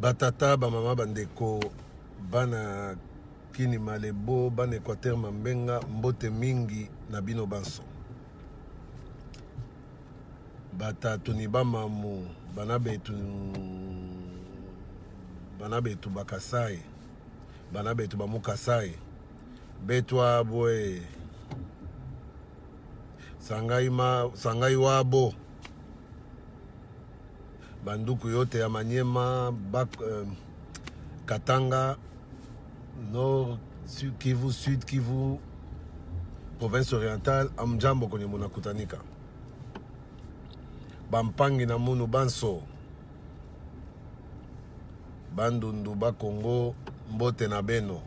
Batata, bamama, bandeko, bana kini malebo, bana Équateur mambenga, mbote mingi, nabino banso. Bata tuniba mamu, bana betu bakasai, bana betu bamukasai, betwa boe, sangai wabo, banduku yote ya Manyema, Katanga, Nord, Kivu, Sud Kivu, province orientale, amjambo kwenye munakutanika. Bampangi na munu banso, bandundu ba Congo, mbote na beno.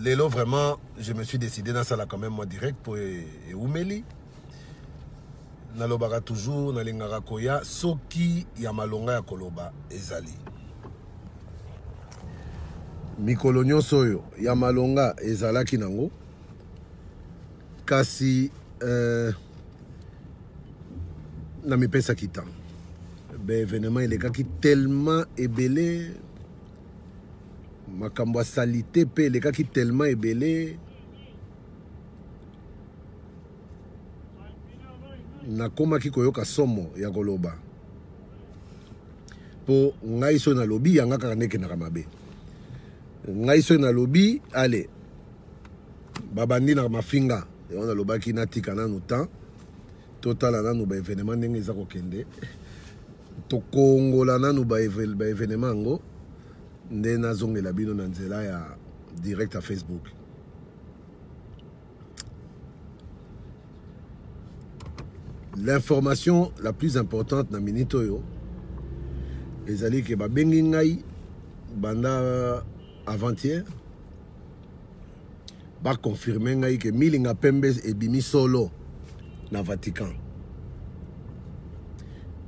Lelo vraiment, je me suis décidé dans ça là quand même moi direct pour Eumeli. Nalobaka toujours, nalingaka koya, soki ya malonga ya koloba ezali. Mikolo nyonso oyo ya malonga ezalaki nango. Kasi na mipesa kita. Ben événement elekaki tellement ebele. Makambo ya salite pe elekaki tellement ebele. Nakomaki koyoka somo ya koloba. Po ngai so na lobi yanga kaka ndeke na mabe. Ngai so na lobi ale. Babandi na mafinga. On a lobaki na tika nanu temps. Total nanu ba événement ndenge eza kokende. To kongola nanu ba événement ngo. Nde nazongela bino na nzela ya direct à Facebook. L'information la plus importante na minute oyo ezali ke babengi ngai banda avant-hier ba confirmer ngai ke Milinga Pembe ebimi solo na Vatican.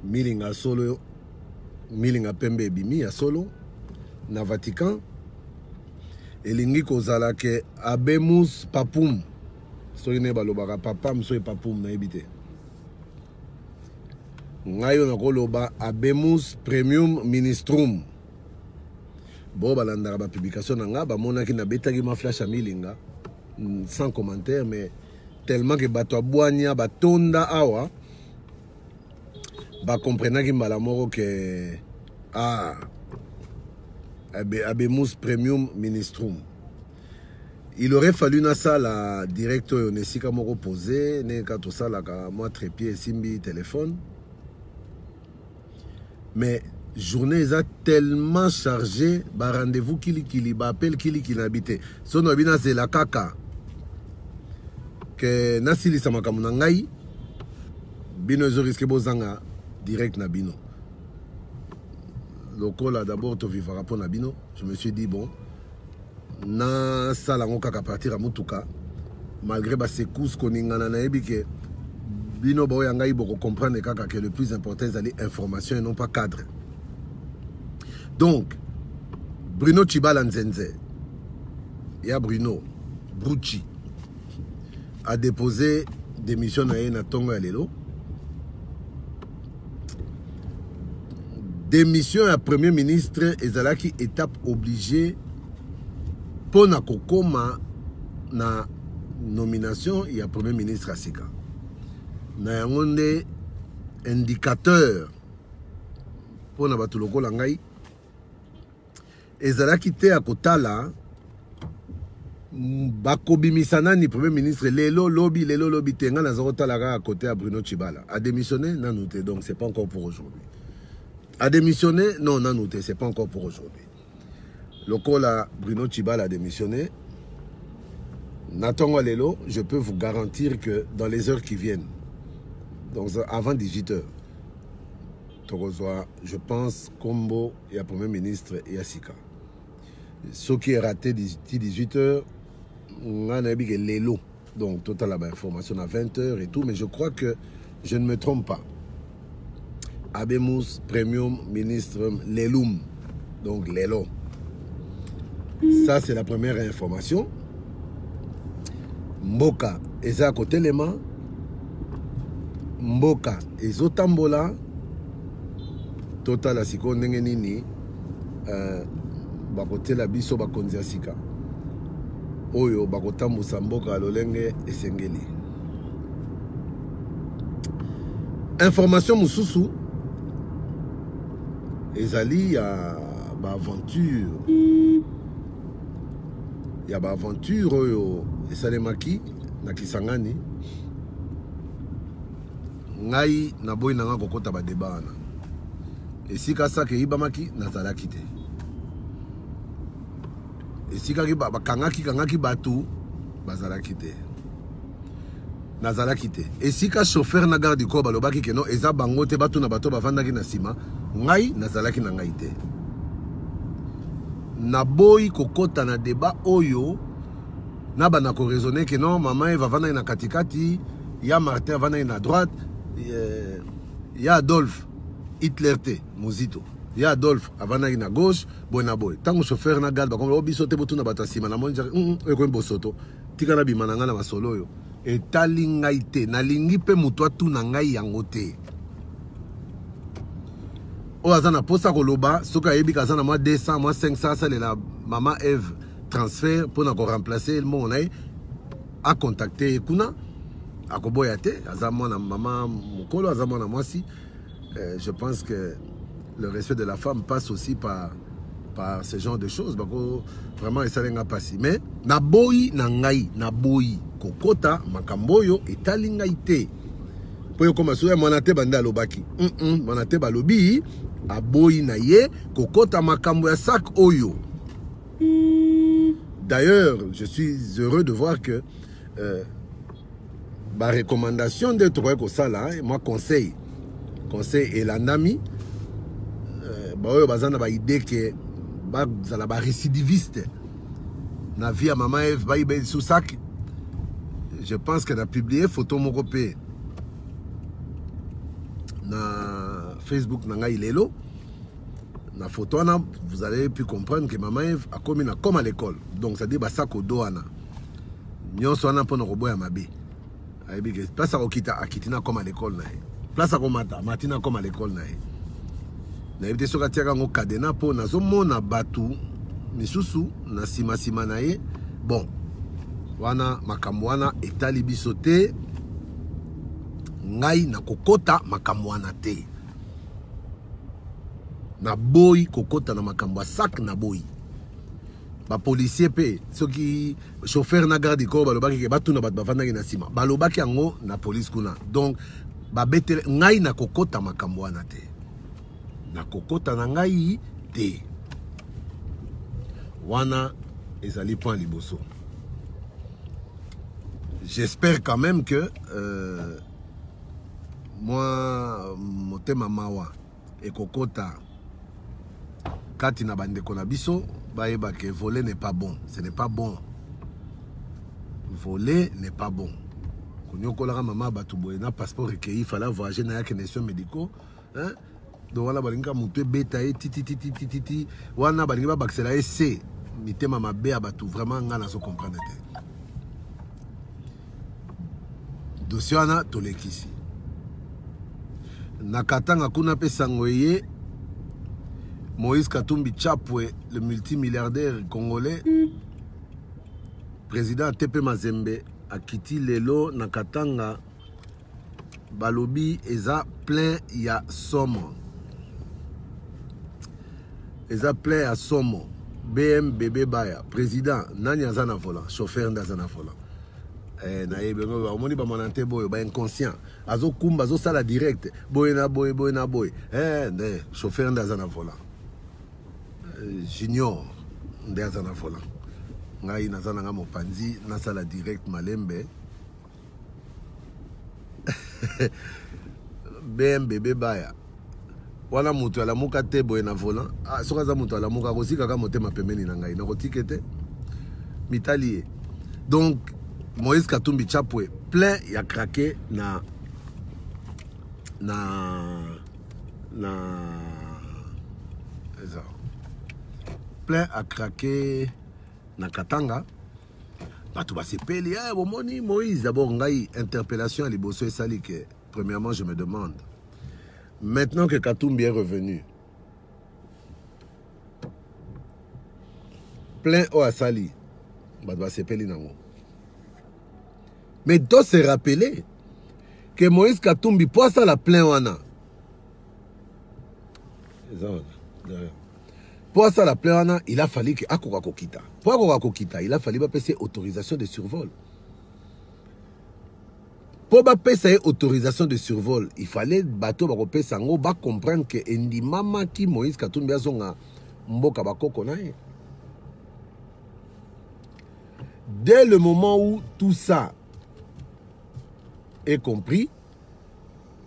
Milinga Pembe ebimi ya solo na Vatican. Elingi kozala ke Abemus Papum soki ne balobaka papam soki papum na ebite. Ngayo na koloba Abemus Premium Ministrum. Bo balandaka ba publication na nga ba monaki na betaki ma flash a Milinga sans commentaire, mais tellement que bato abwanya batonda awa ba comprenaki mbala moko ke Abemus Premium Ministrum. Il aurait fallu na sala direct oyo nesika moko posé ne ka to sala ka moi trépied simbi téléphone. Mais journée est tellement chargée, bah rendez-vous kili bah appel kili habité. Son obina c'est la kaka que nasili samakamuna ngai bino zo risque bozanga direct na bino. Lokola d'abord to vivra pour na bino. Je me suis dit bon na sala ngo kaka partir à mutuka malgré ba secousse koningana na ebike. Bino boya ngai boko comprendre kaka que le plus important c'est l'information et non pas cadre. Donc Bruno Tshibala Nzenze, il y a Bruno Bruchi a déposé démission na Tongo ya lelo. Démission à premier ministre ezalaki étape obligée pour na kokoma na nomination ya premier ministre asika. Na yangonde indicateur pour na bato lokola ngai ezalaki te ya kotala bakobimisa ni premier ministre lelo lobi tenga na zotalaka à côté à Bruno Tshibala a démissionné non te, donc c'est pas encore pour aujourd'hui. A démissionné non te, c'est pas encore pour aujourd'hui. Lokola Bruno Tshibala a démissionné Natongo lelo, je peux vous garantir que dans les heures qui viennent, donc avant 18h, je pense Kombo et le Premier ministre et Asika. Ce qui est raté d'ici 18h, on a l'élo. Donc total information à 20h et tout, mais je crois que je ne me trompe pas. Abemus Premium Ministre Lelum, donc l'élo. Ça c'est la première information. Mboka eza kotelema, Mboka ezotambola, Total asiko ndenge nini bakotela biso bakonzi asika oyo bakotambusa mboka lolenge esengeli. Information mususu ezali ya aventure oyo esalemaki na Kisangani. Ngai na boy nanga kokota ba débat wana. Esika sake ibamaki nazalaki te. Esika ki kangaki batu bazalaki te. Nazalaki te. Esika chauffeur na garde du corps balobaki ke no eza bango te batu na bato bavandaki na sima. Ngai nazalaki na ngai te. Na boy kokota na débat oyo na bana ko raisonner que non maman va vana na katikati, ya Martin vana na droite, ya Adolphe Hitler te Muzito, ya Adolphe avana na gauche, bona boy. Tango chauffeur na garde ba comme biso te botu na batasima na monja ko mbosoto tika na bimananga na masolo yo etali ngai te nalingi pe mutu atu na ngai yango te. O azana posa koloba soka yebi kazana moi 200 moi 500 ça la maman Eve transfert pour nous remplacer le monde a contacté kuna akoboyate azama na maman mukolo azama na moi si je pense que le respect de la femme passe aussi par ce genre de choses bako vraiment esalenga pasi mais na boyi na ngai na boyi kokota makamboyo etali ngai te po koma so ya monate banda lobaki monate balobi aboyi na ye kokota makambo ya sac oyo. D'ailleurs, je suis heureux de voir que ma recommandation d'être au sala, moi conseil et l'andami, bazana ba idée que bazala ba récidiviste na vie à maman Eve ba sous sac. Je pense qu'elle a publié photo mokopé na Facebook nanga ilelo. Na photo ana, vous allez pu comprendre que maman Eve a commis comme à l'école. Donc ça dit bah ça kodo ana. Nyonso ana pour robo ya mabe. Aibi que place à okita akitina comme à l'école na. Place à komata matina comme à l'école na. Na éviter so katia ngo kadena po nazo mona batu misusu na sima na ye. Bon. Wana makambo wana etali bisote ngai na kokota makambo wana te. Na boy kokota na makambo sac na boy ba policier pe soki chauffeur na garde ko balobaki ke batu na bat bavanda na sima balobaki yango na police kuna donc ba betel ngai na kokota makambo wana te na kokota na ngai te wana ezali point liboso. J'espère quand même que moi motema mawa et kokota Kati na bande konabiso, baeba que voler n'est pas bon. Ce n'est pas bon. Voler n'est pas bon. Konyo kolara mama batuboye na passeport recueilli, il fallait voyager na yake nation médicaux, hein? Donc voilà balinga mutu beta e titi wana balinga baksela ese mitema mabe abatu vraiment ngana so comprendre te. Dossier wana tolekisi. Nakatanga kuna pesa ngoye Moïse Katumbi Chapwe, le multimilliardaire congolais, président TP Mazembe, a quitté Lelo Nakatanga, Balobi, Eza plein ya somme. Eza plein ya somme. BM Bébé Baya, président, Nani Azana volant, chauffeur d'Azana volant. Na yebe omoni ba monante boy ba inconscient azo kumba azo sala direct boy na boy ne chauffeur d'Azana volant. Junior ndeza na volant ngai nazana nga mopanzi nasala direct malembe BM Bébé Baya wana mutu ala muka te boy na volant soka za mutu ala muka kosika ka motema pembeni na ngai na kotikete mitali. Donc Moïse Katumbi Chapwe plein ya craqué na plein à craquer na Katanga. Batou ba sepeli bomoni Moïse d'abord ngai interpellation à liboso et sali que premièrement je me demande maintenant que Katumbi est revenu plein au Asali. Mais doit se rappeler que Moïse Katumbi, pour ça la plein wana. Pour ça la plein wana, il a fallu que Akoka Kokita. Pour Akoka Kokita, il a fallu passer autorisation de survol. Pour passer autorisation de survol, il fallait bateau ba sango ba comprendre que endi mama ki Moïse Katumbi azonga mboka bakoko nae. Dès le moment où tout ça est compris,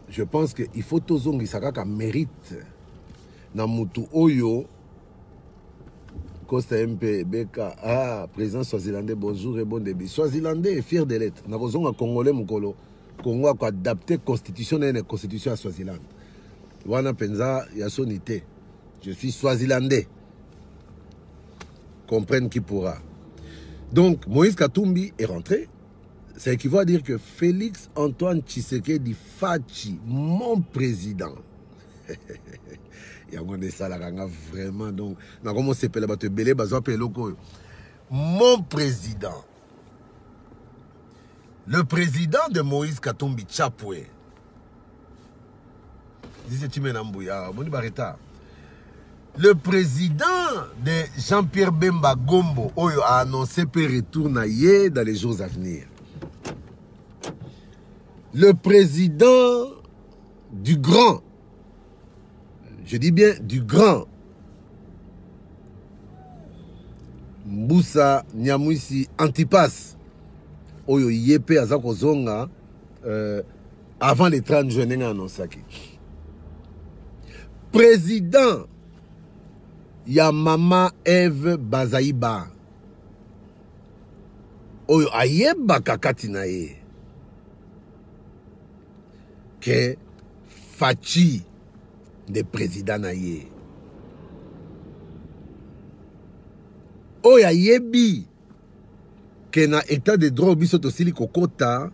je pense qu'il faut tozongi sakaka mérite na mutu oyo Costa MP Beka président swazilandais bonjour et bon début. Swazilandais est fier de l'être. Na kozonga congolais mukolo Congo a adapté constitution et constitution à Swaziland. Wana penza ya sonité. Je suis swazilandais. Comprenne qui pourra. Donc, Moïse Katumbi est rentré. Ça équivaut à dire que Félix Antoine Tshisekedi Fachi, mon président. Il y a vraiment. Donc, mon président. Le président de Moïse Katumbi Chapwe. Le président de Jean-Pierre Bemba Gombo a annoncé qu'il retourne dans les jours à venir. Le président du grand, je dis bien du grand, Mboussa Nyamwisi Antipas, Oyo Yepe Azakozonga, avant les 30 juin annoncé. Président ya Mama Eve Bazaïba Oyo ayeba kakati na ye que Fachi de président na ye Oyo ayebi que na état de droit biso tosili kokota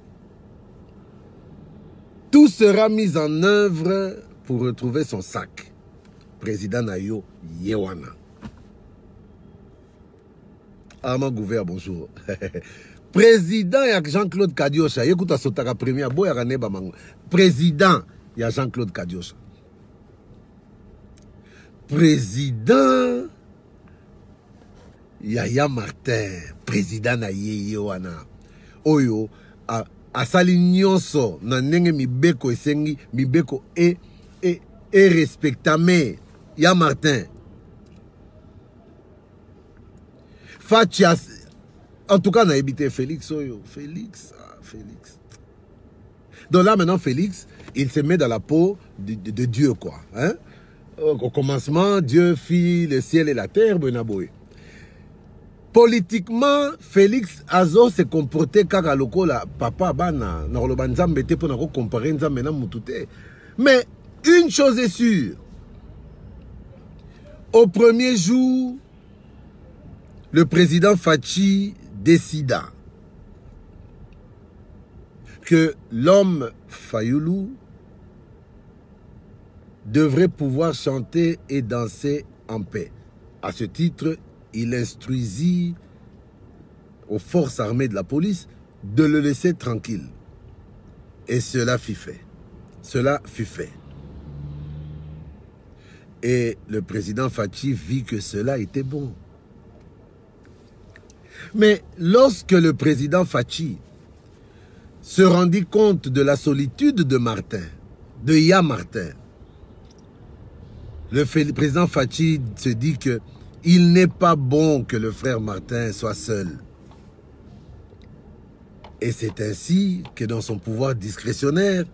tout sera mis en œuvre pour retrouver son sac. Président Nayo Yewana. Ama Gouver, bonjour. Président Jean-Claude Kadiosha. Écoute à Sotaka premier. Président Jean-Claude Kadiosha. Président Yaya Martin. Président Naye Yewana. Oyo. Asali nyonso. Nanenge mibeko esengi. Mibeko et respectame. Ya Martin. Fachias. En tout cas, on a habité Félix. Félix. Donc là, maintenant, Félix, il se met dans la peau de Dieu, quoi. Hein? Au commencement, Dieu fit le ciel et la terre, Benaboy. Politiquement, Félix Azo se comportait comme la papa bana. Pour comparer mais une chose est sûre. Au premier jour, le président Fachi décida que l'homme Fayoulou devrait pouvoir chanter et danser en paix. À ce titre, il instruisit aux forces armées de la police de le laisser tranquille. Et cela fut fait. Cela fut fait. Et le président Fachi vit que cela était bon. Mais lorsque le président Fachi se rendit compte de la solitude de Martin, de Ya Martin, le président Fachi se dit que il n'est pas bon que le frère Martin soit seul. Et c'est ainsi que dans son pouvoir discrétionnaire,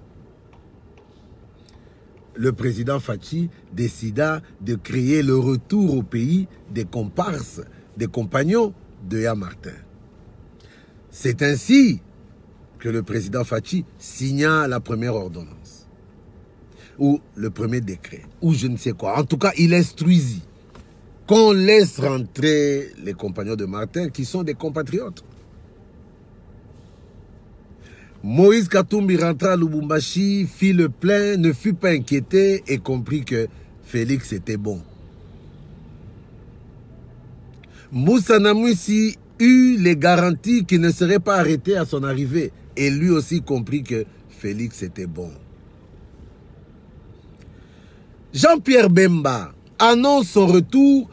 le président Fachi décida de créer le retour au pays des comparses, des compagnons de Ya Martin. C'est ainsi que le président Fachi signa la première ordonnance, ou le premier décret, ou je ne sais quoi. En tout cas, il instruisit qu'on laisse rentrer les compagnons de Martin, qui sont des compatriotes. Moïse Katumbi rentra à Lubumbashi, fit le plein, ne fut pas inquiété et comprit que Félix était bon. Moussa Namouissi eut les garanties qu'il ne serait pas arrêté à son arrivée. Et lui aussi comprit que Félix était bon. Jean-Pierre Bemba annonce son retour,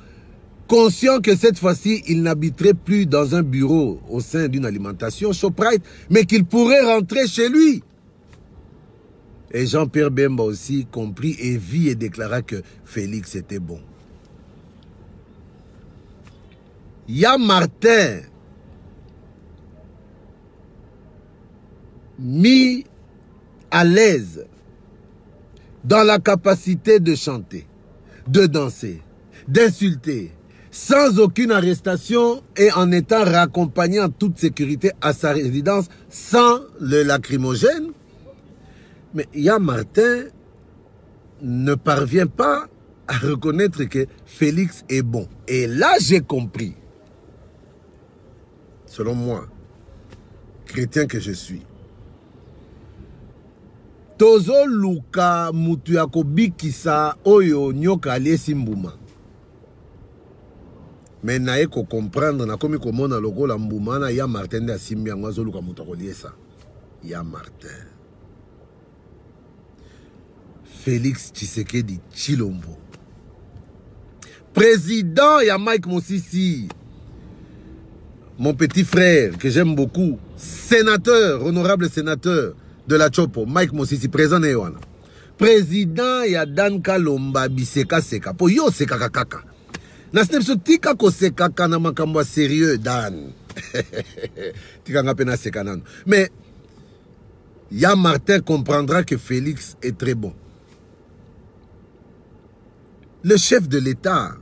conscient que cette fois-ci, il n'habiterait plus dans un bureau au sein d'une alimentation Shoprite, mais qu'il pourrait rentrer chez lui. Et Jean-Pierre Bemba aussi comprit et vit et déclara que Félix était bon. Yann Martin, mis à l'aise dans la capacité de chanter, de danser, d'insulter, sans aucune arrestation et en étant raccompagné en toute sécurité à sa résidence sans le lacrymogène. Mais Yann Martin ne parvient pas à reconnaître que Félix est bon. Et là, j'ai compris, selon moi, chrétien que je suis, Tozo Luka Mutuyako Bikisa Oyo Nyoka Aliesi Mbuma. Mais nae ko comprendre na komi ko mona logo la Mbuma na Yann Martin de Asimbi Angwazo Luka Mutako Liesa. Yann Martin. Félix Tshisekedi Tshilombo. Président ya Mike Mosisi. Mon petit frère que j'aime beaucoup. Sénateur, honorable sénateur de la Chopo, Mike Mosisi, présent Newana. Président ya Dan Kalomba Biseka Seka. Po yo seka kaka. Na snepso tika ko seka kana makambo sérieux Dan. Tika ngapena seka nano. Mais Yann Martin comprendra que Félix est très bon. Le chef de l'État,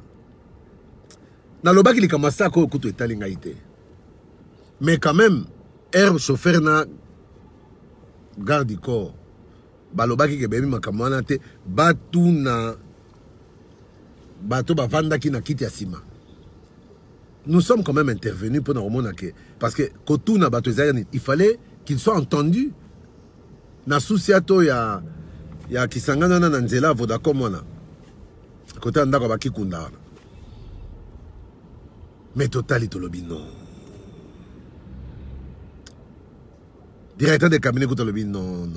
naloba ki likamasa ko kuto etalinga ite. Mais quand même, chauffeur na garde du corps. Baloba ki kebebi makamwana te batu na bato bavanda ki na kiti ya sima. Nous sommes quand même intervenus pour nous montrer parce que kotu na bato il fallait qu'il soit entendu. Na souciato ya kisangana na nzela Vodacom wana. Côté andako baki kunda. Mais total tolobi non. Directeur des cabinets Koutalobi, non.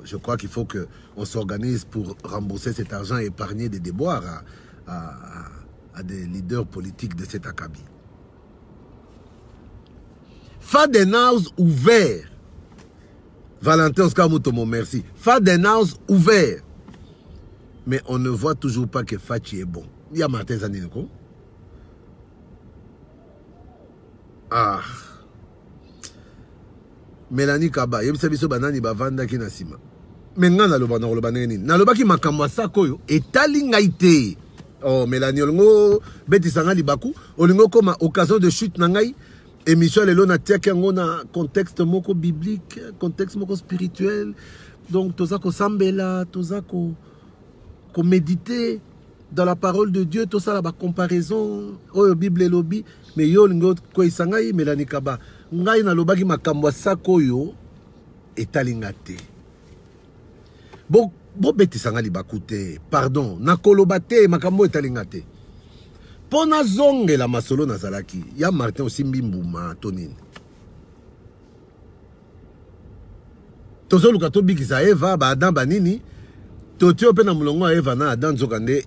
Je crois qu'il faut qu'on s'organise pour rembourser cet argent et épargner des déboires à des leaders politiques de cet acabit. Fadenhouse ouvert. Valentin Oscar Moutomo, merci. Fadenhouse ouvert. Mais on ne voit toujours pas que Fachi est bon. Il y a Martin Zaninoko. Ah. Mélanie Kaba, yem sabiso banani bavanda ki nasima. Menga naloba na loba neni. Naloba ki makamwa sakoyo etali ngaite. Oh Mélanie olongo beti sanga libaku, olongo koma occasion de chute na ngai. Émission lelo na tia kango na contexte moko biblique, contexte moko spirituel. Donc toza ko sambela, toza ko méditer dans la parole de Dieu, tout ça la comparaison, oh Bible et lobby, mais yo lingo ko isangai Mélanie Kaba. Ngai na lobaki makambo sakoyo etalingate. Bo beti sanga libakute, pardon, na kolobate makambo etalingate. Pona zonge la masolo nazalaki, ya Martin Osimbi Mbuma tonini. Tozo luka to bikisa Eva ba Adam banini, totio pe na mulongo Eva na Adam zokande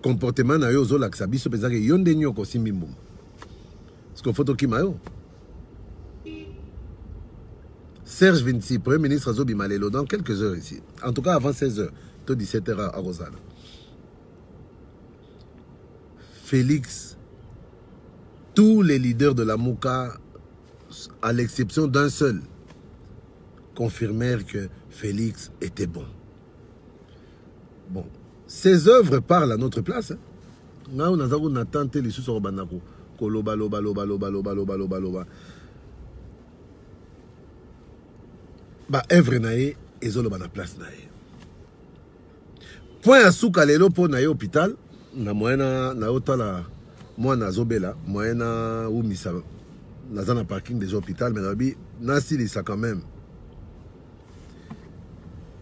comportement na yo zo la kisabiso pezake yonde nyoko Osimbi Mbuma. Sko photo kimayo. Serge Vinci, Premier ministre Azobi Malelo, dans quelques heures ici. En tout cas, avant 16h, tôt 17h à Rosana. Félix, tous les leaders de la Mouka, à l'exception d'un seul, confirmèrent que Félix était bon. Bon, ces œuvres parlent à notre place. Nous avons tenté les sous Banako. Koloba, loba, loba, loba, loba, loba, loba, loba. Ba œuvre nae ezolo ba na place nae. Point asuka lelo po na hôpital na moyena na otala mwana zobela moyena ou misa na zana parking des hôpitaux mais nabi na silisa quand même.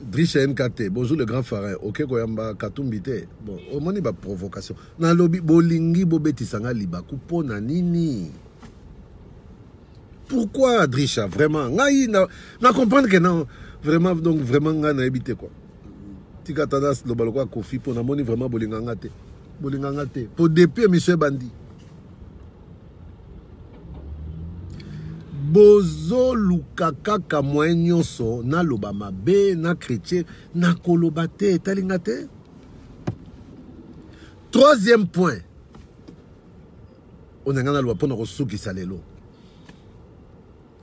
Driche NKT, bonjour le grand pharaon. Ok, koyamba katumbite. Bon, au moins il y a provocation. Na lobby bolingi bobeti sanga liba kupo na nini. Pourquoi Drisha vraiment? Na comprendre que non vraiment donc vraiment na habité quoi. Tika tadas lo baloko kofi pour na moni vraiment bolinganga te. Bolinganga te. Pour depuis monsieur Bandi. Bozo lukaka kamwa nyonso na loba mabe na chrétien na kolobate talingate. Troisième point. On a gagné la loi pour nous souki salelo.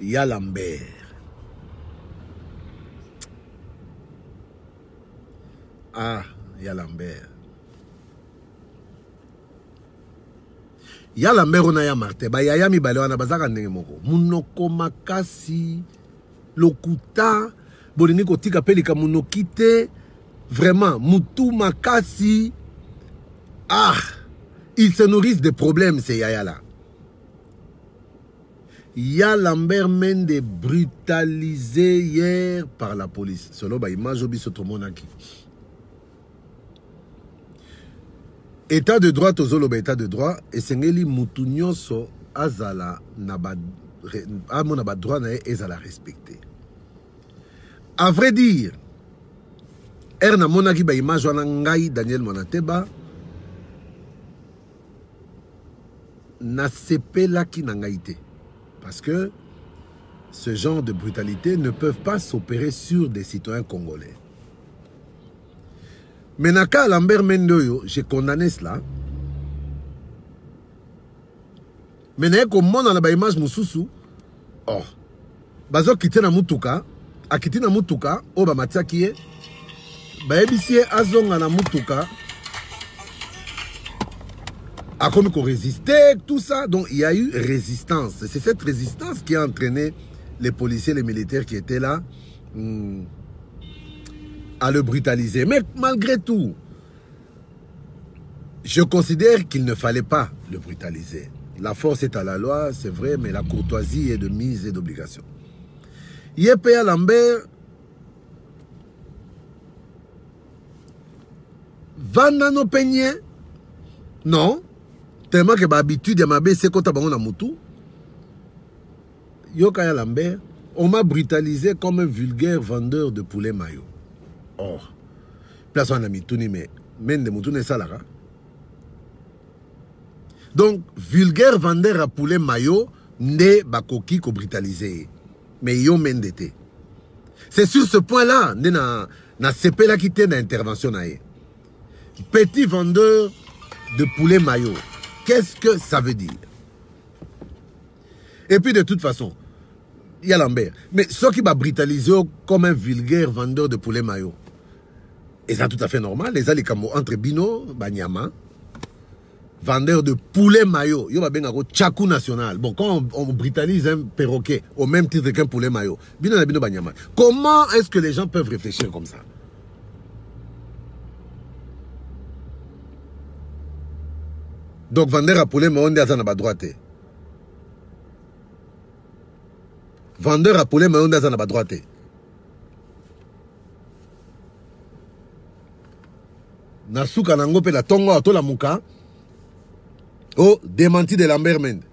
Ya Lambert. Ah, ya Lambert. Ya Lambert on a ya Martin. Ba ya mi bale wana bazaka ndenge moko. Munoko makasi lokuta bolingi kotika pelika munokite vraiment mutu makasi. Ah, ils se nourrissent des problèmes ces yaya là. Ya Lambert Mende brutalisé hier par la police. Selon ba image obi soto monaki. État de droit tozoloba état de droit et sengeli mutu nyonso azala na ba amona ba droit na ezala respecté. À vrai dire, erna monaki ba image wana ngai Daniel Monateba na sepelaki na ngai te. Parce que ce genre de brutalité ne peuvent pas s'opérer sur des citoyens congolais. Mais Naka Lambert Mendoyo, j'ai condamné cela. Mais n'a comme moi dans la image Moussousou, oh, bazo kité na mutuka, a kité na mutuka, oh ba matia qui est, ba ebisi azonga na mutuka, a comme qu'on résistait, tout ça. Donc il y a eu résistance. C'est cette résistance qui a entraîné les policiers, les militaires qui étaient là à le brutaliser. Mais malgré tout, je considère qu'il ne fallait pas le brutaliser. La force est à la loi, c'est vrai, mais la courtoisie est de mise et d'obligation. Yepea Lambert, Vandano Peigné, non. Tellement que l'habitude de m'abe c'est quand on a moutou. Yokaya Lambert, on m'a brutalisé comme un vulgaire vendeur de poulet maillot. Oh, place on a mis tout mais de moutou n'est ça là. Donc vulgaire vendeur à poulet maillot ne bakoki ko brutalisé. Mais yo mendete. C'est sur ce point-là, na CP là qui était d'intervention naé. Petit vendeur de poulet maillot. Qu'est-ce que ça veut dire? Et puis de toute façon, il y a Lambert. Mais ce qui va brutaliser comme un vulgaire vendeur de poulet maillot, et c'est tout à fait normal. Les alikamo entre Bino, Banyama, vendeur de poulet maillot, il y a un tchakou national. Bon, quand on brutalise un perroquet au même titre qu'un poulet maillot, Bino, Bino, Banyama. Comment est-ce que les gens peuvent réfléchir comme ça? Donc, vendeur à poulet, mais on est à la droite. Vendeur à poulet, mais on est à la droite. Nasuka nango pe la tongo ato la muka. Oh, démenti de Lambert Mende.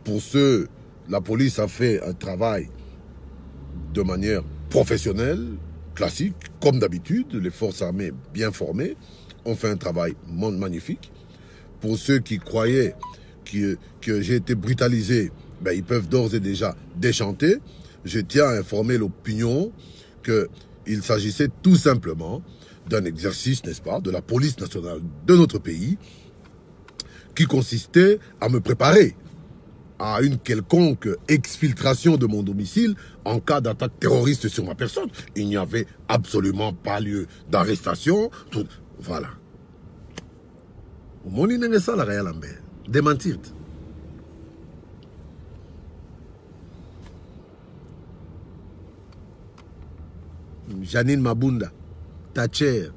Pour ceux, la police a fait un travail de manière professionnelle, classique, comme d'habitude, les forces armées bien formées ont fait un travail magnifique. Pour ceux qui croyaient que j'ai été brutalisé, ben, ils peuvent d'ores et déjà déchanter. Je tiens à informer l'opinion qu'il s'agissait tout simplement d'un exercice, n'est-ce pas, de la police nationale de notre pays qui consistait à me préparer à une quelconque exfiltration de mon domicile en cas d'attaque terroriste sur ma personne. Il n'y avait absolument pas lieu d'arrestation. Voilà. Mon n'est ça la réelle Lambert. Démentir. Janine Mabunda, Thatcher,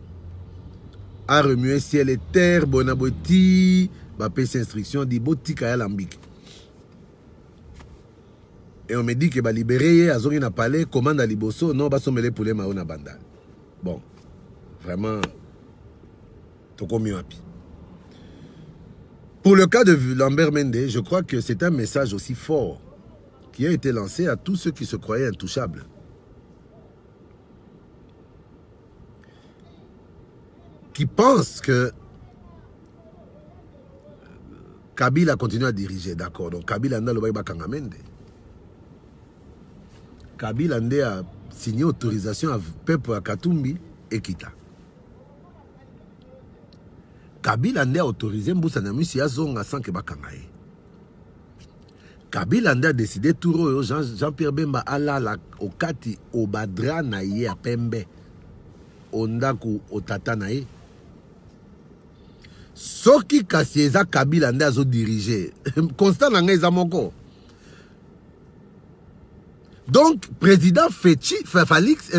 a remué ciel et terre, Bonaboti, va payer ses instructions, dit Botika Lambik. Et on me dit que va libérer, Azongi n'a palais, commande à Liboso, non, va sommeler pour les Maona Bandal. Bon, vraiment, toko miwapi. Pour le cas de Lambert Mende, je crois que c'est un message aussi fort qui a été lancé à tous ceux qui se croyaient intouchables. Qui pensent que Kabila continue à diriger, d'accord. Donc Kabila n'a pas Kangamende. Kabila a signé autorisation à peuple à Katumbi et Kita. Kabila a autorisé Mboussa Namusi à Zonga sans que Bakangaye. Kabila a décidé tout Jean-Pierre Bemba ala au Kati au Badra naïe à Pembe. Ondaku au Tata naïe. Soki Kasieza Kabila a dirigé. Constant Nangé Zamoko. Donc, président Fachi, Félix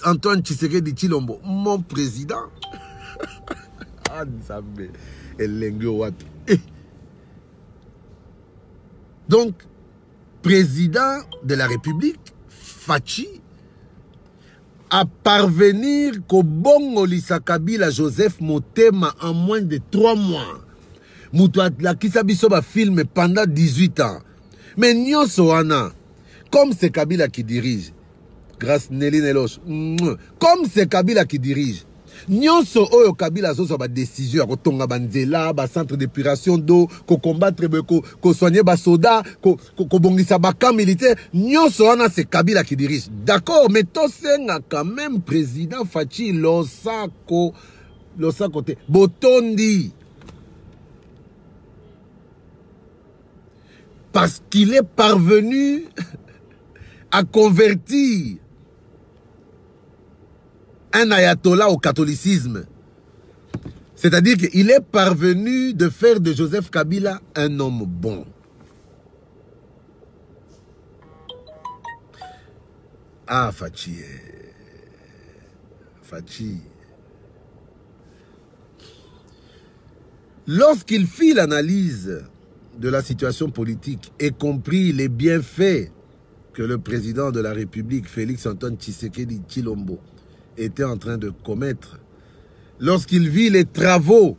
Antoine Tshisekedi Tshilombo, mon président. Donc, président de la République, Fachi, à parvenir qu'au bon Olisa Kabila Joseph Motema en moins de 3 mois. Moutouat la Kisabisoba filme pendant 18 ans. Mais Nyonso Wana, comme c'est Kabila qui dirige, grâce Nelly Neloche, comme c'est Kabila qui dirige, Nyonso Oyo Kabila Zoso ba décision à Kotonga Banzela, ba centre d'épuration d'eau, ko combattre, ko soigner ba soda, ko bongisa ba camp militaire, Nyonso Wana c'est Kabila qui dirige. D'accord, mais Tosenga quand même président Fachi Losako côté Botondi. Parce qu'il est parvenu à convertir un ayatollah au catholicisme. C'est-à-dire qu'il est parvenu de faire de Joseph Kabila un homme bon. Ah, Fachi. Fachi. Lorsqu'il fit l'analyse de la situation politique et compris les bienfaits que le président de la République, Félix Antoine Tshisekedi Tshilombo, était en train de commettre, lorsqu'il vit les travaux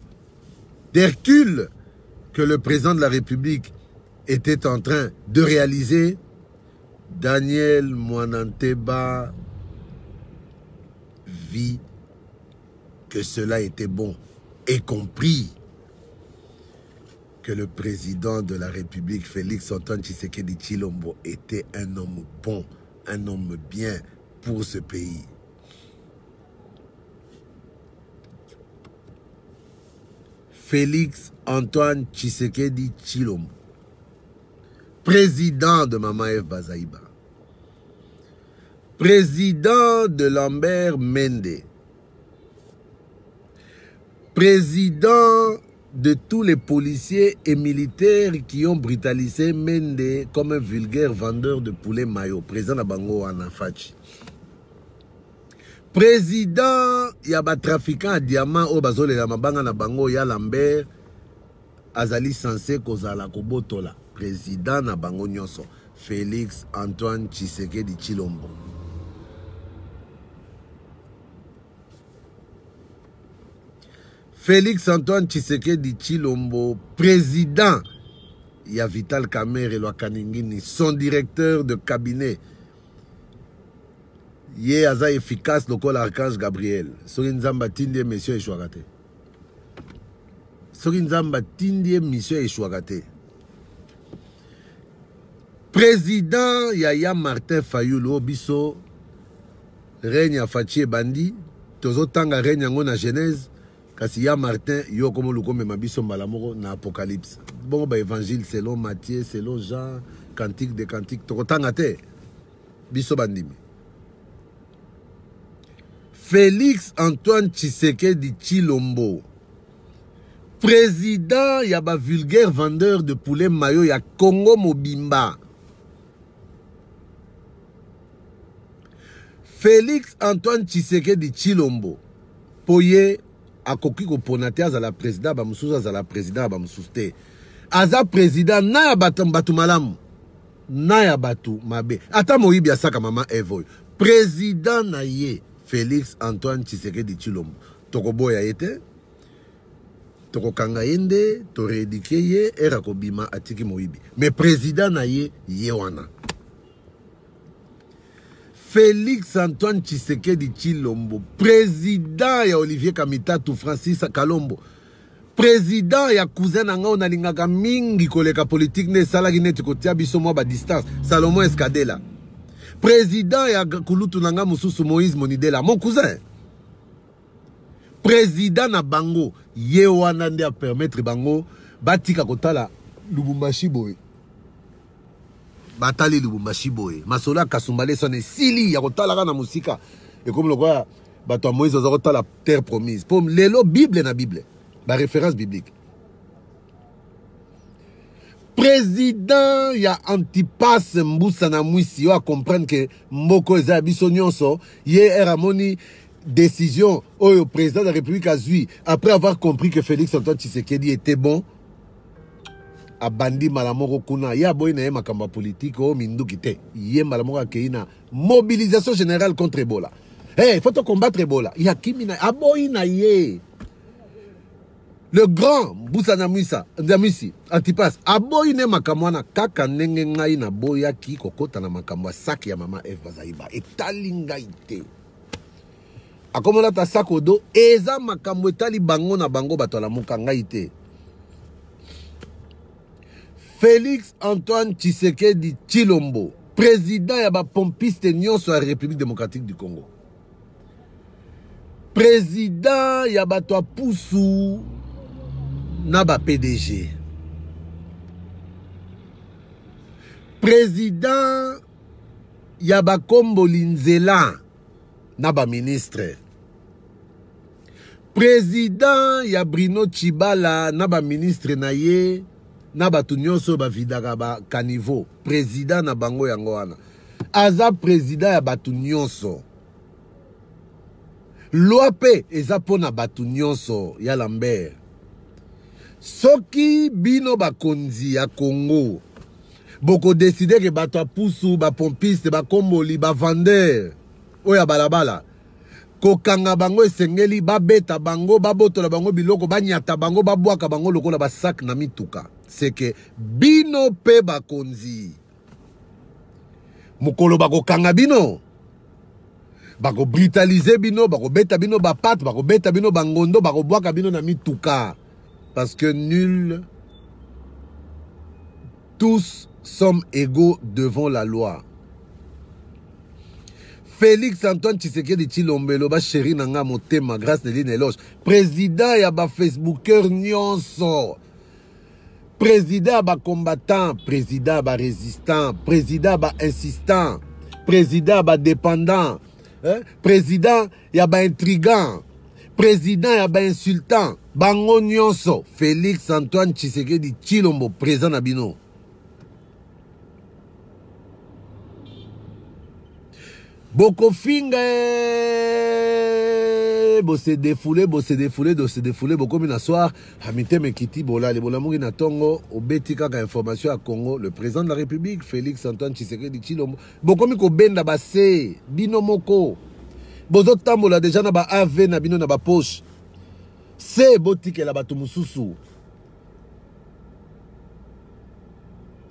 d'Hercule que le président de la République était en train de réaliser, Daniel Mwananteba vit que cela était bon et compris que le président de la République, Félix Antoine Tshisekedi Tshilombo, était un homme bon, un homme bien pour ce pays. Félix Antoine Tshisekedi Tshilombo, président de Mama F. Bazaïba, président de Lambert Mende, président de tous les policiers et militaires qui ont brutalisé Mende comme un vulgaire vendeur de poulet mayo, président de Bango Anafachi. Président, il y a des trafiquants à diamants au bazole la mabanga na bango ya Lambert azali censé kozala kobotola. Président na bango nyonso, Félix Antoine Tshisekedi Tshilombo. Félix Antoine Tshisekedi Tshilombo, président, il y a Vital Kamerhe Lwakaningini, son directeur de cabinet. Yé aza efficace lokola Archange Gabriel. Soki nzamba tindie mission eshwaka. Soki nzamba tindie mission eshwaka. Président Yaya Martin Fayulu biso règne à Fachi Bandi. Tozo tanga règne yango na Genèse. Kasi ya Martin yo komo lukome mabiso malamoko na Apocalypse. Bon ba évangile selon Matthieu, selon Jean, cantique de cantique. Toko tanga te biso bandimi. Félix Antoine Tshisekedi Tshilombo, président yaba vulgaire vendeur de poulet mayo ya Congo Mobimba. Félix Antoine Tshisekedi Tshilombo, poye akoki ko ponate azala président ba mususu azala président ba mususte. Aza président na batu malamu. na ya batu mabe. Ata moyibi asaka mama Evo. Président na ye Félix Antoine Tshisekedi Tshilombo. Toko boya yete. Toko kanga yende, to réédike ye, era kobima atiki moyibi. Mais président na ye wana. Félix Antoine Tshisekedi Tshilombo, président ya Olivier Kamitatu Francis Kalombo, président ya cousin nanga onalingaka mingi koleka politique ne salaki neti kotia biso mwa ba distance, Salomon Escadela, président ya kulutu nanga mususu Moïse Monidela, mon cousin, président na bango, ye wana nde a permettre bango batika kotala Lubumbashi boy. Batali Lubumbashi boy. Masola Kasumbale sonne sili ya kotala na musika. Et comme le quoi, bato Moïse ozota la terre promise. Pour lelo Bible na Bible. La référence biblique. Président ya Antipas Mbusa na Mwisi yo a comprendre que mboko eza biso nyonso ye eramoni décision au président de la République a zui après avoir compris que Félix Antoine Tshisekedi était bon. Abandi malamoko kuna ya boy na makamba politique o minduki te ye malamoko keina mobilisation générale contre Ebola. Il faut combattre Ebola. Ya kimina aboy na ye le grand Mbusa Ndamisi Antipas aboy ne makamwana kaka ndenge ngai na boya ki kokota na makamwa saki ya mama Eva Zaiba etalinga ite akomola ta sakodo eza makambo etali bango na bango bato la muka ngai te. Félix Antoine Tshisekedi Tshilombo, président ya ba pompiste nyonso ya République démocratique du Congo. Président ya bato pusu na ba PDG. Président ya ba Kombo Linzela na ba ministre. Président ya Bruno Tshibala na ba ministre na ye. Na batu nyonso ba vidaka ba kanivo président na bango yango wana aza président ya batu nyonso loi pe eza pona batu nyonso ya Lambert soki bino bakonzi ya Congo boko décider que bato apusu ba pompiste ba komboli ba vendeur oya balabala kokanga bango esengeli babeta bango babotola bango biloko banyata bango babwaka bango lokola ba sac na mituka. C'est que bino pe bakonzi mukolo bako kanga bino bako brutaliser bino bako beta bino ba pat bako beta bino bangondo bako bwaka bino na mituka parce que nul tous sommes égaux devant la loi. Félix Antoine Tshisekedi Tshilombo ba chéri nanga motema grâce de l'ine éloge président ya ba facebooker nyonso. Président ba combattant, président ba résistant, président ba insistant, président ba dépendant, président ya ba intrigant, président ya ba insultant, bango nyonso, Félix Antoine Tshisekedi Tshilombo président na bino. Boko finga bosse défoulé, boko mina soir, hamite mekiti bola, les bolamungi na tongo, obeti kaka information à Congo, le président de la République, Félix Antoine Tshisekedi Tshilombo, boko miko benda basse, bino moko, bozo tambola déjà na ba AV na bino na ba poche, c'est botike la batu mususu.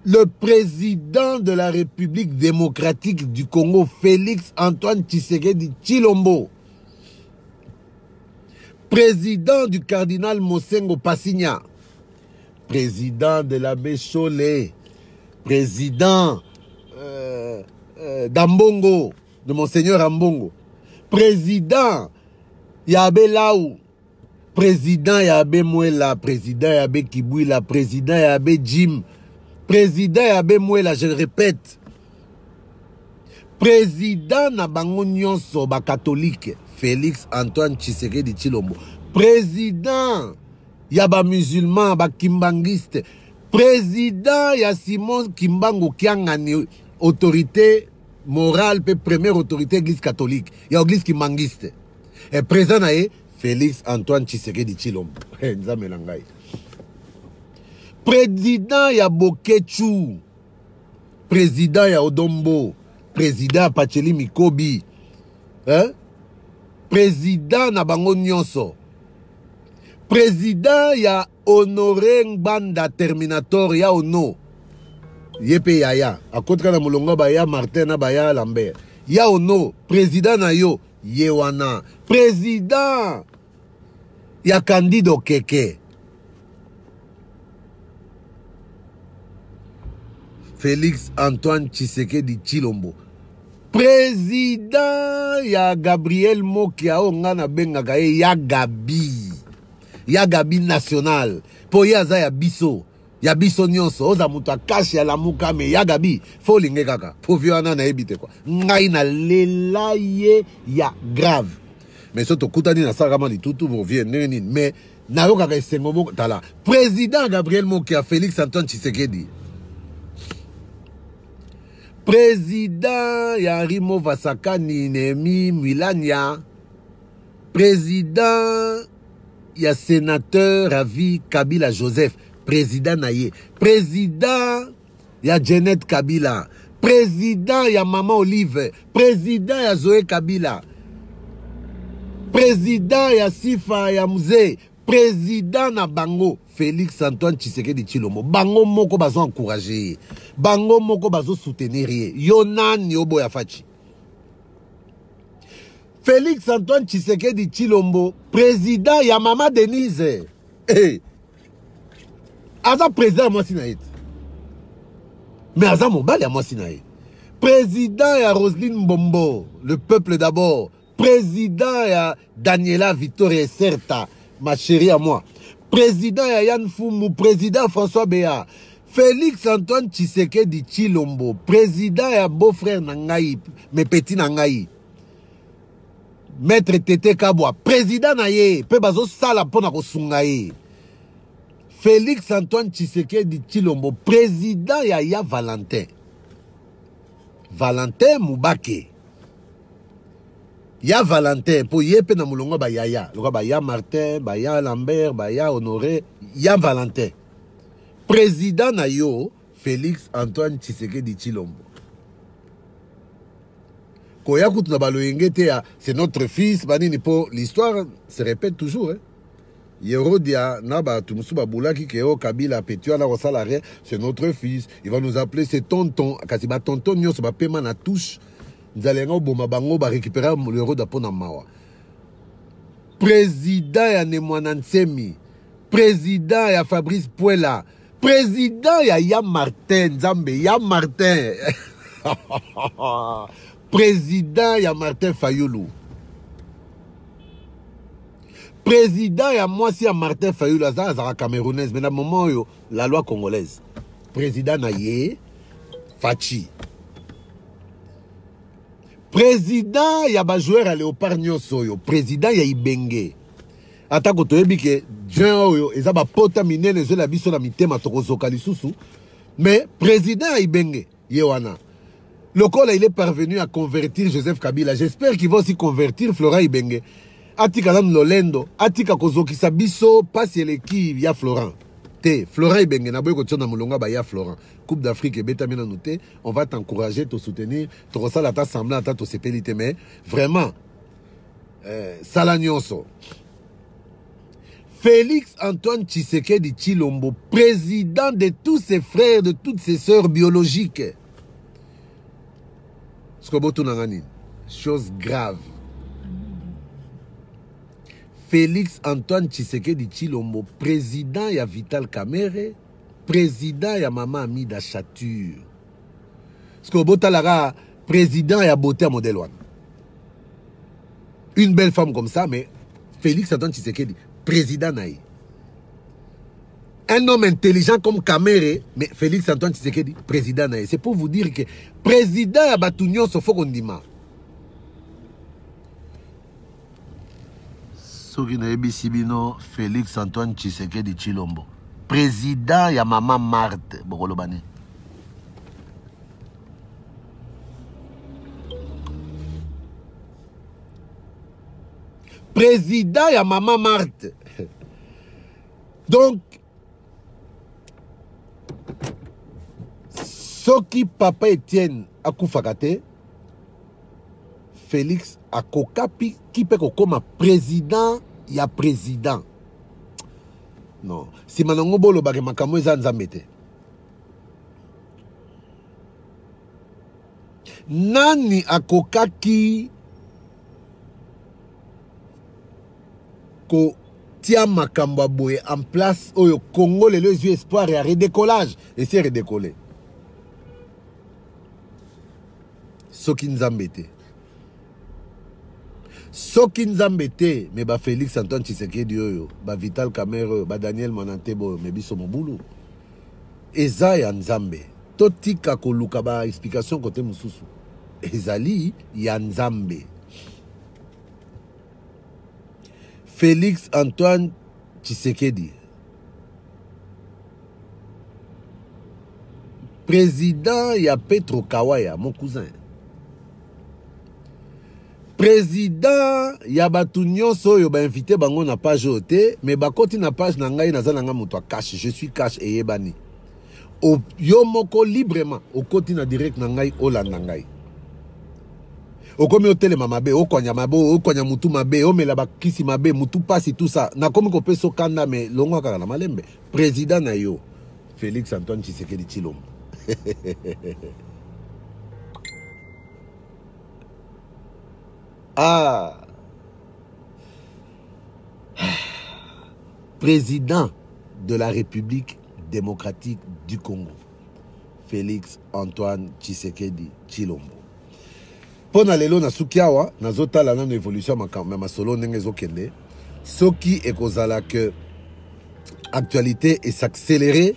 Le président de la République démocratique du Congo, Félix Antoine Tshisekedi Tshilombo, président du cardinal Mosengo Passigna, président de l'abbé Cholet, président d'Ambongo, de Monseigneur Ambongo, président Yabé Laou, président Yabé Mouela, président Yabé Kibouila, président Yabé Jim, président Yabé Mouela, je le répète, président Nabango Nyonso, ba catholique, Félix Antoine Tshisekedi Tshilombo, président Yaba musulman, ba kimbangiste, président ya Simon Kimbangu Kiangani, autorité morale, première autorité église catholique, ya église kimbangiste, et président nae Félix Antoine Tshisekedi Tshilombo, président ya Bokechu, président ya Odombo, président Pacheli Mikobi, hein? Président na bango nyonso, président ya Honoré Ngbanda Terminator ya Ono, yepe yaya, akotka na mulonga baya Martin na baya Lambert, ya Ono, président na yo, yewana, président ya Candido Keke, Félix Antoine Tshisekedi Tshilombo, président ya Gabriel Mokia ongana bengaka ye ya Gabi national po yaza ya biso nyonso oza mutu akashi ya lamuka me ya Gabi fo linge kaka po viana na ebite kwa ngai na lela ye ya grave mais soto kutani na sakama litutu bo vie nini mais na yo kaka esengo moko tala président Gabriel Mokia Félix Antoine Tshisekedi, président ya Rimo Vasakani Nemi Milania, président ya sénateur Ravi Kabila Joseph, président naye, président ya Janet Kabila, président ya Maman Olive, président ya Zoé Kabila, président ya Sifa ya Mzee, président na bango Félix Antoine Tshisekedi Tshilombo, bango moko bazo encourager, bango moko bazo soutenir yonan yobo ya fachi. Félix Antoine Tshisekedi Tshilombo, président ya Mama Denise, aza président ya mwasi na ye, mais aza mobali ya mwasi na ye, président ya Roselyne Mbombo, le peuple d'abord, président ya Daniela Victoria Certa, ma chérie à moi, président ya Yann Fumu, président François Béa, Félix Antoine Tshisekedi Tshilombo, président ya beau-frère Nangaï, mes petits Nangaï, Maître Tete Kabwa, président na ye, pe bazo sala pona ko sungaye. Félix Antoine Tshisekedi Tshilombo, président ya Valentin. Valentin Moubake. Ya Valentin, po yepe na mulongo ba yaya. Loka ba ya Martin, ba ya Lambert, ba ya Honoré, ya Valentin. Président na yo, Félix Antoine Tshisekedi Tshilombo. C'est notre fils, l'histoire se répète toujours. Yerodia, Naba, Tumusuba Boulaki, Keo, Kabila, Petua, la Rosalare, c'est notre fils. Il va nous appeler ses tontons. Kasiba tonton, Nyo, Soba Pema, na touche. Nous allons Bomabango, ba récupérer l'euro d'Apona Mawa. Président ya Nemwanansemi. Président ya Fabrice Puela. Président ya Martin, Zambe, ya Martin. Président ya Martin Fayoulou. Président ya Mwasi ya Martin Fayoulou. Azara camerounaise. Mais dans le moment où la loi congolaise. Président na ye Fachi. Président ya ba joueur à Léopard Nyosoyo. Président ya Ibenge. Atako toyebi ke Jean oyo eza ba pota minene zo la biso na mitema tokozoka lisusu. Mais président ya Ibenge yewana. Le col, il est parvenu à convertir Joseph Kabila. J'espère qu'il va aussi convertir Florent Ibenge. Atika Lam Lolendo, Atika Kozoki Sabiso, passe l'équipe, ya Florent. Te, Florent Ibenge, Naboy Kotiona Moulonga, ya Florent. Coupe d'Afrique et Beta Noté, on va t'encourager, te soutenir, te ressentir ta semblant, ta te sépélité, mais vraiment, Salagnoso. Félix Antoine Tshisekedi Tshilombo, président de tous ses frères, de toutes ses sœurs biologiques. Chose grave. Félix Antoine Tshisekedi Tshilombo, président ya Vital Kamerhe, président ya Maman Amida Chature. Président ya Beauté Modèle One. Une belle femme comme ça, mais Félix Antoine Tshisekedi, président naï. Un homme intelligent comme Kamerhe, mais Félix Antoine Tshisekedi, président naï. C'est pour vous dire que président ya Batunyon se faut qu'on dise. Soki na ebisibino Félix Antoine Tshisekedi Tshilombo, président ya Maman Marthe Bokolobane. Président ya Maman Marthe. Donc Soki papa Etienne akufakate, Félix akokapi qui peut comme président, il y a président. Non, si manango bolo bage makamo eza nzambete. Nani akokaki ko tia makambo boye en place oyo Congo les yeux espoir et redécollage et c'est redécollé. Soki nzambete. Soki nzambete mais ba Félix Antoine Tshisekedi oyo, ba Vital Kamerhe, ba Daniel Manantebo mais biso mobulu. Eza ya nzambe. Totika koluka ba explication côté mususu. Ezali ya nzambe. Félix Antoine Tshisekedi, président ya Petro Kawaya, mon cousin. Président ya batu nyonso yo ba invité bango na page ote, mais bakoti na page na ngai naza nanga muto cash, je suis cash et yebani. O yo moko librement, o koti na direct na ngai olanda ngai. Okomi hôtel mamabe, okonya mabo, okonya mutu mabe, omela bakisi mabe, mutu pasi tout ça. Na komi ko peso kanda me longo kaka na malembe. Président na yo Félix Antoine Tshisekedi Tshilombo. Ah. Président de la République démocratique du Congo. Félix Antoine Tshisekedi Tshilombo. Pona lelo na sukiawa nazotala na évolution ma solo ndenge ezokende soki ekozala que actualité et s'accélérer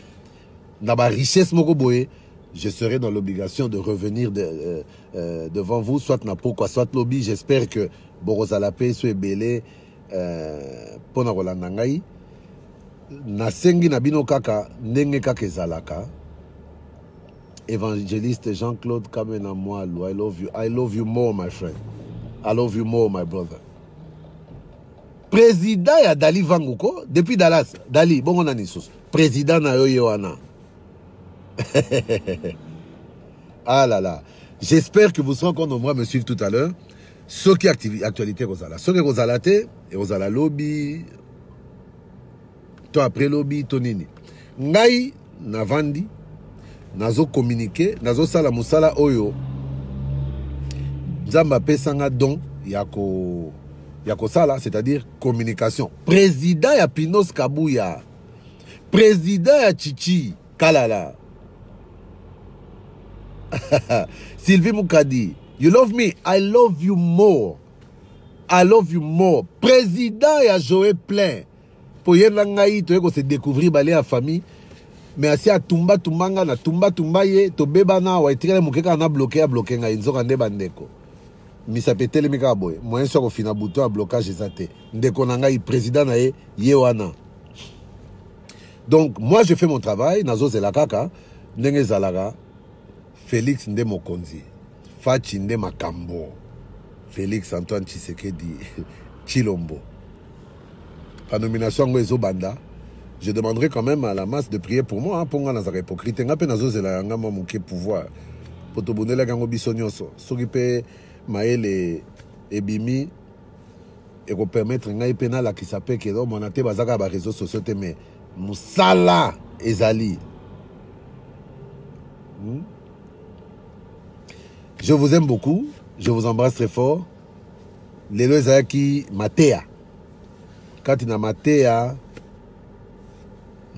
na ba richesse moko boye, je serai dans l'obligation de revenir devant vous soit na pourquoi soit lobby. J'espère que borozala pe so ebele pona kolanda ngai na sengi na bino kaka ndenge kaka ezalaka. Évangéliste Jean-Claude Kamena Mwalou, I love you. I love you more, my friend. I love you more, my brother. Président ya Dali Vanguko, depuis Dallas, Dali, bon on a nisus. Président na Yoyoana. Ah là là. J'espère que vous serez encore nombreux à me suivre tout à l'heure. Ce qui est actualité Rosala. Ce qui est Rosala et Rosala lobby. Toi après lobby, Tonini. Ngai, Navandi. Nazo communiquer, nazo sala musala oyo Nzamba pesanga don yako sala, c'est-à-dire communication. Président ya Pinos Kabuya, président ya Chichi Kalala, Sylvie Moukadi, you love me, I love you more, I love you more. Président ya Joé Plein, pour yena ngai to se découvrir balé à famille. Mais asi a tumba tumbanga na tumba tumbaye to beba na wa itikala mukeka na bloquer a bloquer nga inzoka nde bandeko misa petele mika boy moyen so ko fina bouton à blocage ezate ndeko na ngai président na ye wana. Donc moi je fais mon travail nazo zela kaka ndenge zalaka. Félix nde mokonzi fachi nde makambo. Félix Antoine Tshisekedi Tshilombo pa nomination ngo ezobanda. Je demanderai quand même à la masse de prier pour moi, pour moi, dans la hypocrite. Je suis un pouvoir. Pour te donner la gango bisonyoso. Sokipe maele et bimi et qu'on permettre un pénal qui s'appelle que mon até bazaka ba réseaux sociaux mais musala ezali. Je vous aime beaucoup, je vous embrasse très fort. Les deux qui matea. Quand il a matea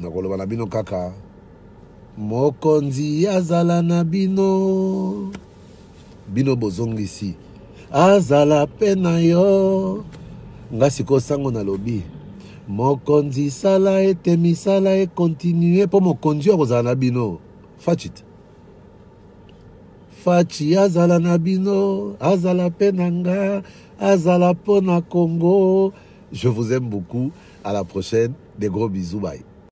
nakoloba na bino kaka mokonzi azala na bino bino bozongisi azala pena yo ngasi ko sango na lobi mokonzi sala ete misala e continuer po mokonzi ozala na bino fachit fachi azala na bino azala pena nga azala pona Congo. Je vous aime beaucoup, à la prochaine, des gros bisous, bye.